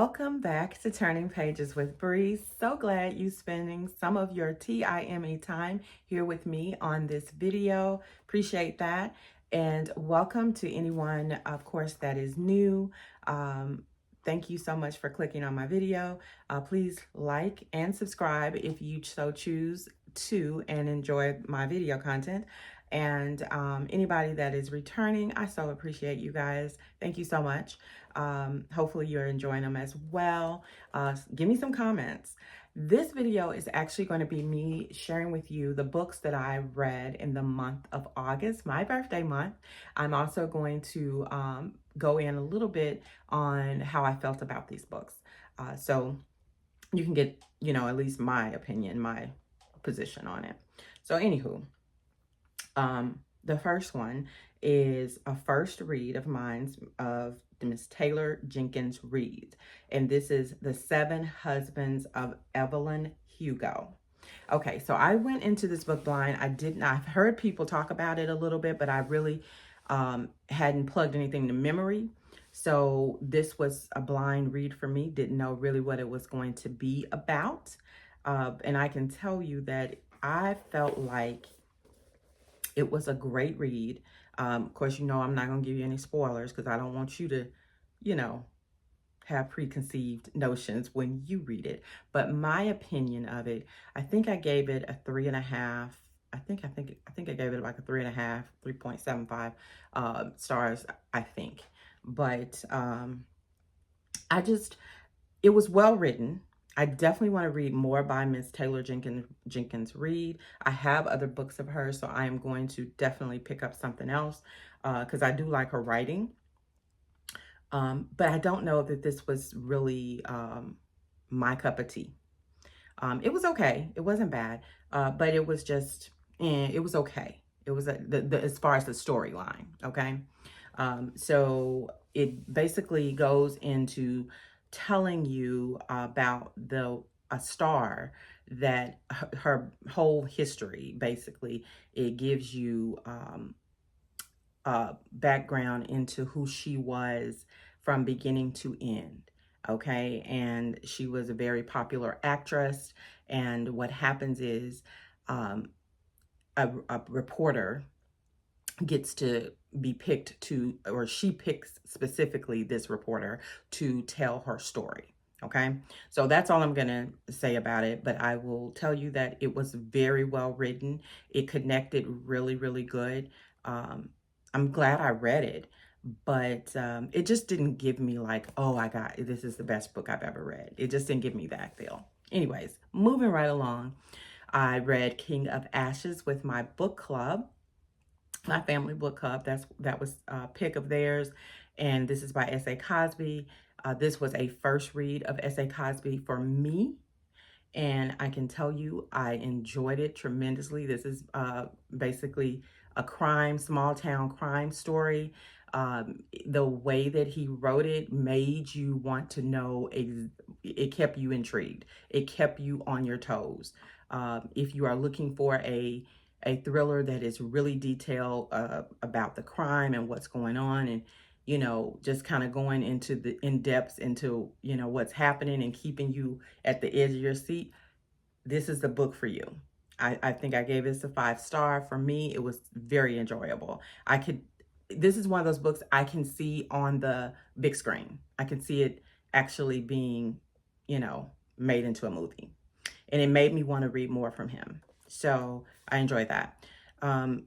Welcome back to Turning Pages with Bree. So glad you spending some of your TIME time here with me on this video. Appreciate that. And welcome to anyone, of course, that is new. Thank you so much for clicking on my video. Please like and subscribe if you so choose to and enjoy my video content. And anybody that is returning, I so appreciate you guys. Thank you so much. Hopefully you're enjoying them as well. Give me some comments. This video is actually going to be me sharing with you the books that I read in the month of August, my birthday month. I'm also going to go in a little bit on how I felt about these books. So you can get, at least my opinion, my position on it. So anywho, the first one is a first read of mine of Miss Taylor Jenkins Reid, and this is The Seven Husbands of Evelyn Hugo. Okay, so I went into this book blind. I've heard people talk about it a little bit, but I really hadn't plugged anything to memory. So this was a blind read for me. Didn't know really what it was going to be about. And I can tell you that I felt like it was a great read. Of course, I'm not going to give you any spoilers because I don't want you to, have preconceived notions when you read it. But my opinion of it, I think I gave it a 3.5. I think I gave it like a 3.5, 3.75 stars, I think. But it was well written. I definitely want to read more by Miss Taylor Jenkins Reid. I have other books of hers, so I am going to definitely pick up something else because I do like her writing. But I don't know that this was really my cup of tea. It was okay. It wasn't bad, but it was just, it was okay. It was as far as the storyline, okay? So it basically goes into telling you about a star that her whole history, basically. It gives you background into who she was from beginning to end. Okay, and she was a very popular actress, and what happens is a reporter gets to be picked to, or she picks specifically this reporter to tell her story. Okay, so that's all I'm gonna say about it, but I will tell you that it was very well written. It connected really, really good. I'm glad I read it, but it just didn't give me like, oh, this is the best book I've ever read. It just didn't give me that feel. Anyways, moving right along, I read King of Ashes with my book club, my family book club. That was a pick of theirs, and this is by S.A. Cosby. This was a first read of S.A. Cosby for me, and I can tell you I enjoyed it tremendously. This is basically a small town crime story. The way that he wrote it made you want to know, it kept you intrigued. It kept you on your toes. If you are looking for a thriller that is really detailed about the crime and what's going on, and just kind of going into the in-depth into what's happening and keeping you at the edge of your seat, this is the book for you. I think I gave this a 5-star. For me, it was very enjoyable. This is one of those books I can see on the big screen. I can see it actually being, made into a movie. And it made me want to read more from him. So I enjoyed that.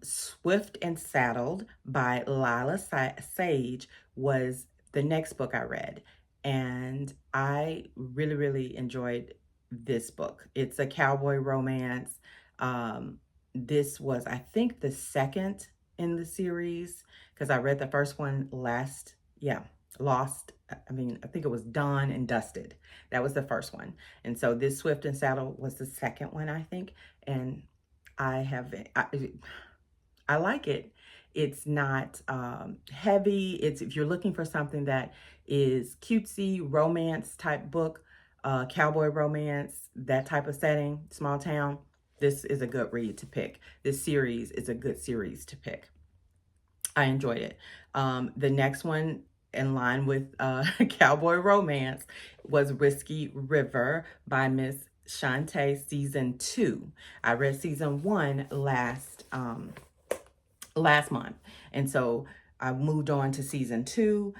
Swift and Saddled by Lyla Sage was the next book I read. And I really, really enjoyed this book. It's a cowboy romance. This was, I think, the second in the series, because I read the first one lost. I think it was Done and Dusted. That was the first one. And so this Swift and Saddle was the second one, I think. And I like it. It's not heavy. If you're looking for something that is cutesy, romance type book, cowboy romance, that type of setting, small town, this is a good read to pick. This series is a good series to pick. I enjoyed it. The next one in line with cowboy romance, was Whiskey River by Miss Shantae, season 2. I read season 1 last month, and so I moved on to season 2.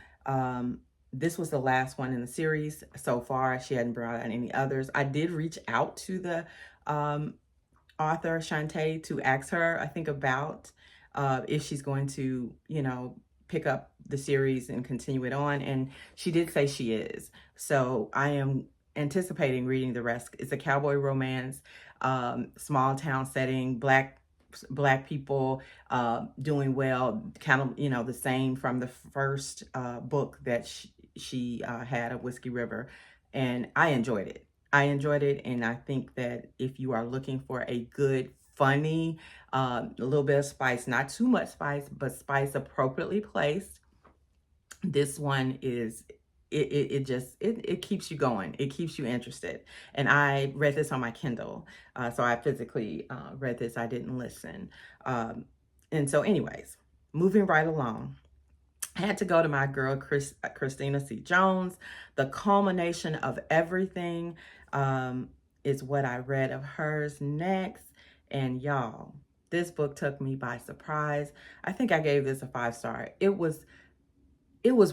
This was the last one in the series so far. She hadn't brought out any others. I did reach out to the author Shantae to ask her, I think, about if she's going to, pick up the series and continue it on. And she did say she is. So I am anticipating reading the rest. It's a cowboy romance, small town setting, black people doing well, kind of, the same from the first book that she had of Whiskey River. And I enjoyed it. And I think that if you are looking for a good, funny, a little bit of spice, not too much spice, but spice appropriately placed, this one is, it keeps you going. It keeps you interested. And I read this on my Kindle. So I physically read this. I didn't listen. And so anyways, moving right along. I had to go to my girl, Christina C. Jones. The Culmination of Everything is what I read of hers next. And y'all, this book took me by surprise. I think I gave this a 5-star. It was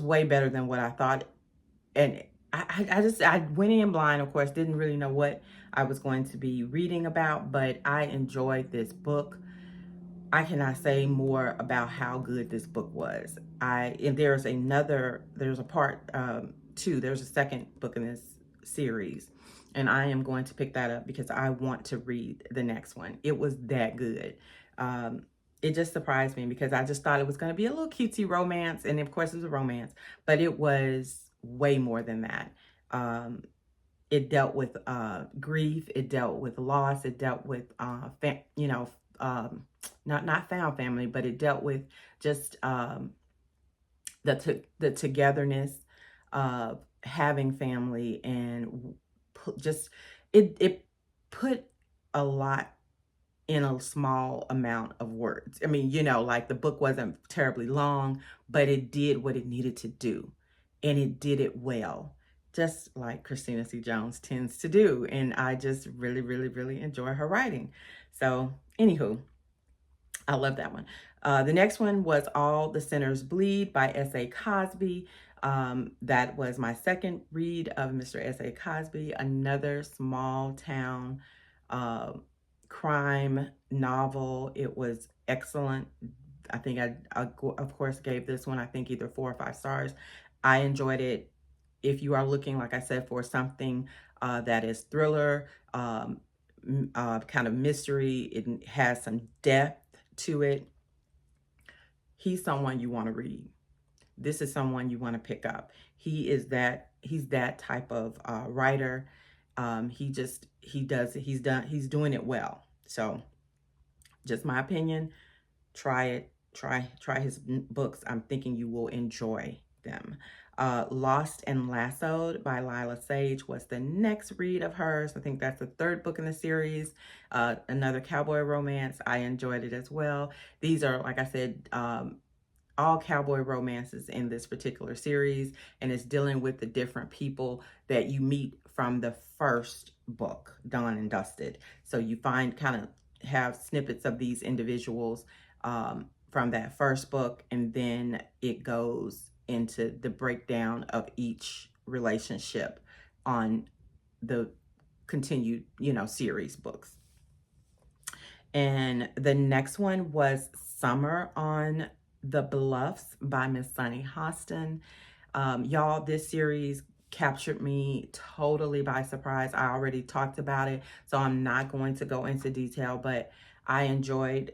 way better than what I thought. And I went in blind, of course, didn't really know what I was going to be reading about, but I enjoyed this book. I cannot say more about how good this book was. And there's a part 2. There's a second book in this series, and I am going to pick that up because I want to read the next one. It was that good. It just surprised me because I just thought it was going to be a little cutesy romance, and of course it was a romance, but it was way more than that. It dealt with grief, it dealt with loss, it dealt with not found family, but it dealt with just the togetherness of having family, and it put a lot in a small amount of words. I mean, like the book wasn't terribly long, but it did what it needed to do, and it did it well, just like Christina C. Jones tends to do. And I just really, really, really enjoy her writing. So anywho, I love that one. The next one was All the Sinners Bleed by S.A. Cosby. That was my second read of Mr. S.A. Cosby, another small town crime novel. It was excellent. I think I of course gave this one, I think, either 4 or 5 stars. I enjoyed it. If you are looking, like I said, for something that is thriller, kind of mystery, it has some depth to it, he's someone you want to read. This is someone you want to pick up. He's that type of writer. He's doing it well. So just my opinion, try it. Try his books. I'm thinking you will enjoy them. Lost and Lassoed by Lyla Sage was the next read of hers. I think that's the 3rd book in the series. Another cowboy romance. I enjoyed it as well. These are, like I said, all cowboy romances in this particular series, and it's dealing with the different people that you meet from the first book, Done and Dusted. So you kind of have snippets of these individuals from that first book, and then it goes into the breakdown of each relationship on the continued, series books. And the next one was Summer on the Bluffs by Miss Sunny Hostin. Y'all, this series captured me totally by surprise. I already talked about it, so I'm not going to go into detail, but I enjoyed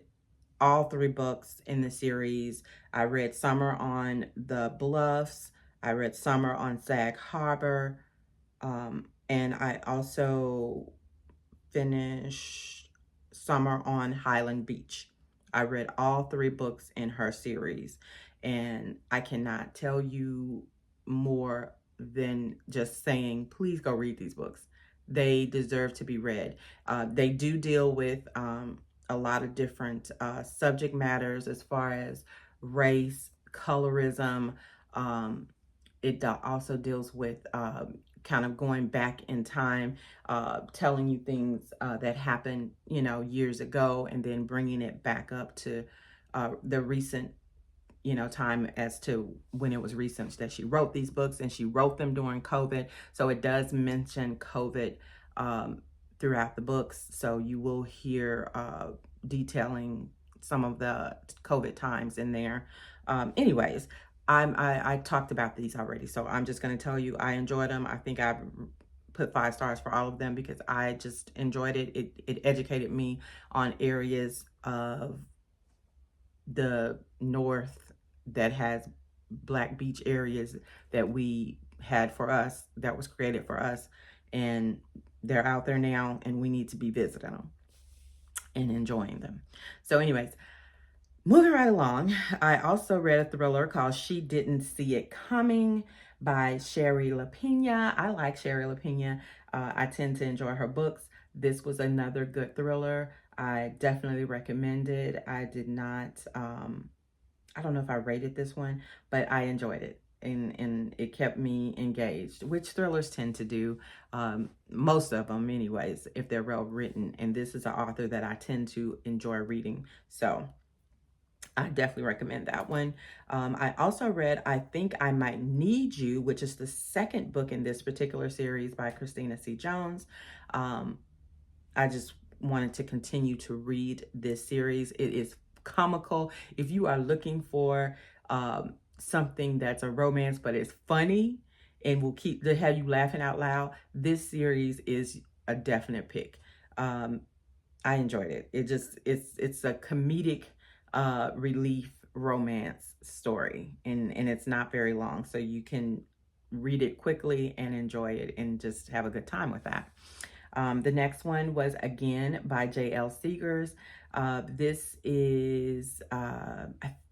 all 3 books in the series. I read Summer on the Bluffs. I read Summer on Sag Harbor. And I also finished Summer on Highland Beach. I read all 3 books in her series, and I cannot tell you more than just saying, please go read these books. They deserve to be read. They do deal with a lot of different subject matters as far as race, colorism, It also deals with kind of going back in time, telling you things that happened, years ago, and then bringing it back up to the recent, time as to when it was recent that she wrote these books, and she wrote them during COVID. So it does mention COVID throughout the books. So you will hear detailing some of the COVID times in there. Anyways, I talked about these already, so I'm just going to tell you I enjoyed them. I think I put 5 stars for all of them because I just enjoyed it. It educated me on areas of the North that has Black beach areas that we had for us, that was created for us, and they're out there now, and we need to be visiting them and enjoying them. So anyways, moving right along, I also read a thriller called She Didn't See It Coming by Shari Lapena. I like Shari Lapena. I tend to enjoy her books. This was another good thriller. I definitely recommend it. I did not, I don't know if I rated this one, but I enjoyed it. And it kept me engaged, which thrillers tend to do, most of them anyways, if they're well written. And this is an author that I tend to enjoy reading. So I definitely recommend that one. I also read I Think I Might Need You, which is the second book in this particular series by Christina C. Jones. I just wanted to continue to read this series. It is comical. If you are looking for something that's a romance, but it's funny and will keep to have you laughing out loud, this series is a definite pick. I enjoyed it. It's a comedic relief romance story, and it's not very long, so you can read it quickly and enjoy it and just have a good time with that. The next one was again by JL Seegars. This is I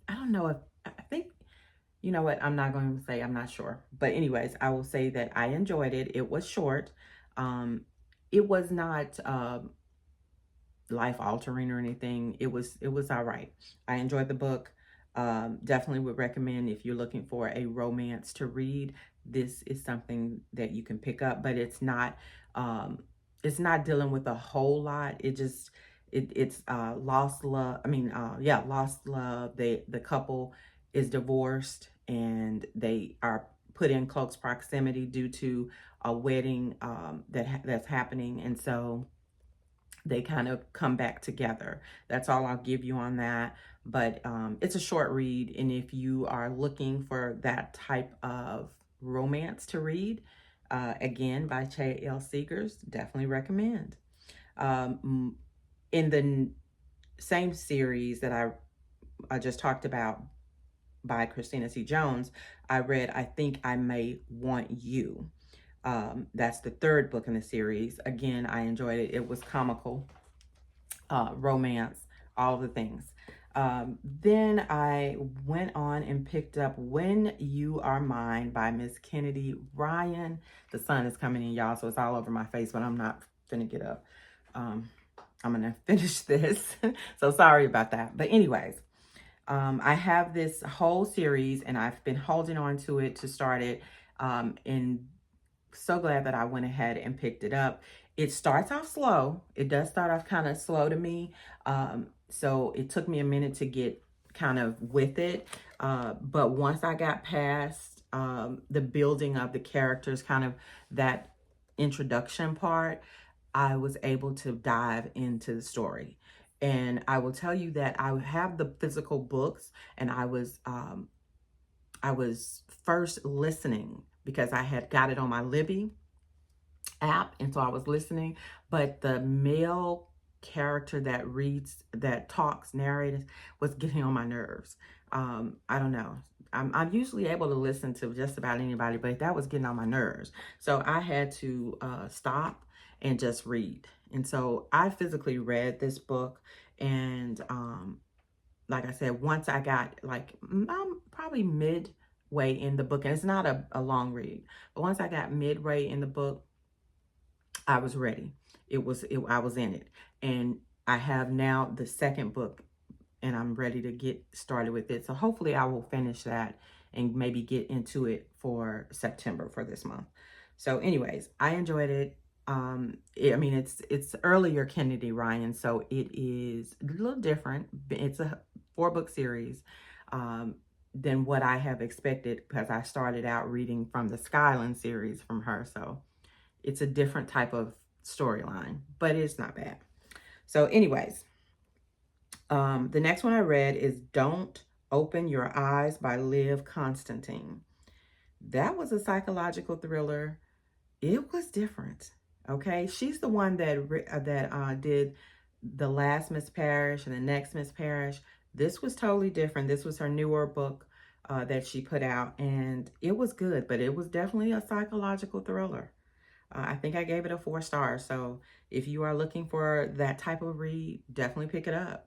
don't know if I think, you know what, I'm not going to say, I'm not sure, but anyways, I will say that I enjoyed it. It was short. It was not life altering or anything. It was all right. I enjoyed the book. Definitely would recommend if you're looking for a romance to read. This is something that you can pick up, but it's not dealing with a whole lot. It's lost love. Lost love. The couple is divorced, and they are put in close proximity due to a wedding that's happening, and so they kind of come back together. That's all I'll give you on that. But it's a short read, and if you are looking for that type of romance to read, again by JL Seegars, definitely recommend. In the same series that I just talked about by Christina C. Jones, I read I Think I May Want You. That's the third book in the series. Again, I enjoyed it. It was comical, romance, all the things. Then I went on and picked up When You Are Mine by Miss Kennedy Ryan. The sun is coming in, y'all, so it's all over my face, but I'm not gonna get up. I'm gonna finish this. So sorry about that. But anyways, I have this whole series, and I've been holding on to it to start it. And so glad that I went ahead and picked it up. It starts off slow. It does start off kind of slow to me. So it took me a minute to get kind of with it. But once I got past the building of the characters, kind of that introduction part, I was able to dive into the story. And I will tell you that I have the physical books, and I was first listening because I had got it on my Libby app, and so I was listening. But the male character that reads, that talks, narrates, was getting on my nerves. I don't know. I'm usually able to listen to just about anybody, but that was getting on my nerves. So I had to stop and just read. And so I physically read this book, and like I said, once I got probably midway in the book, and it's not a long read, but once I got midway in the book, I was ready. I was in it. And I have now the second book, and I'm ready to get started with it. So hopefully I will finish that and maybe get into it for September for this month. So anyways, I enjoyed it. I mean, it's earlier Kennedy Ryan, so it is a little different. It's a 4-book series than what I have expected, because I started out reading from the Skyland series from her. So it's a different type of storyline, but it's not bad. So anyways, the next one I read is Don't Open Your Eyes by Liv Constantine. That was a psychological thriller. It was different. Okay, she's the one that did The Last Miss Parrish and The Next Miss Parrish. This was totally different. This was her newer book that she put out, and it was good, but it was definitely a psychological thriller. I think I gave it a 4 stars. So if you are looking for that type of read, definitely pick it up.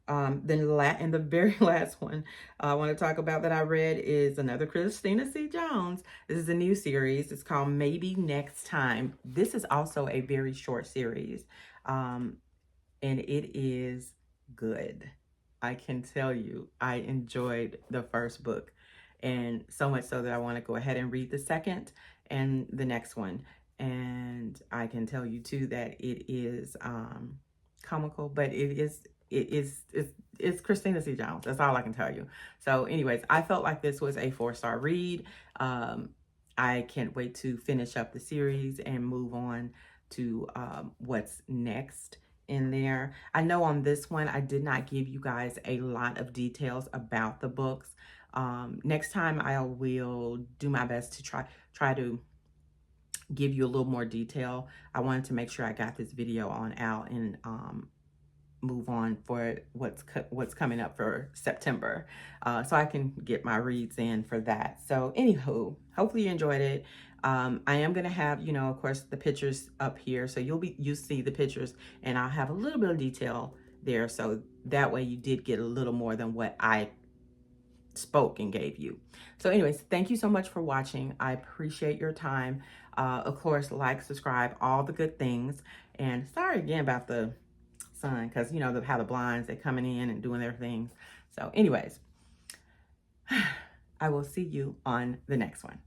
And the very last one I want to talk about that I read is another Christina C. Jones. This is a new series. It's called Maybe Next Time. This is also a very short series, and it is good. I can tell you, I enjoyed the first book, and so much so that I want to go ahead and read the second and the next one. And I can tell you too that it is comical, but it's Christina C. Jones. That's all I can tell you. So anyways, I felt like this was a 4-star read. I can't wait to finish up the series and move on to what's next in there. I know on this one, I did not give you guys a lot of details about the books. Next time I will do my best to try to give you a little more detail. I wanted to make sure I got this video on out and move on for what's coming up for September, so I can get my reads in for that. So anywho, hopefully you enjoyed it. I am gonna have, you know, of course, the pictures up here, so you see the pictures, and I'll have a little bit of detail there, so that way you did get a little more than what I spoke and gave you. So anyways, thank you so much for watching. I appreciate your time. Of course, like, subscribe, all the good things. And sorry again about the sun, because you know how the blinds, they're coming in and doing their things. So anyways, I will see you on the next one.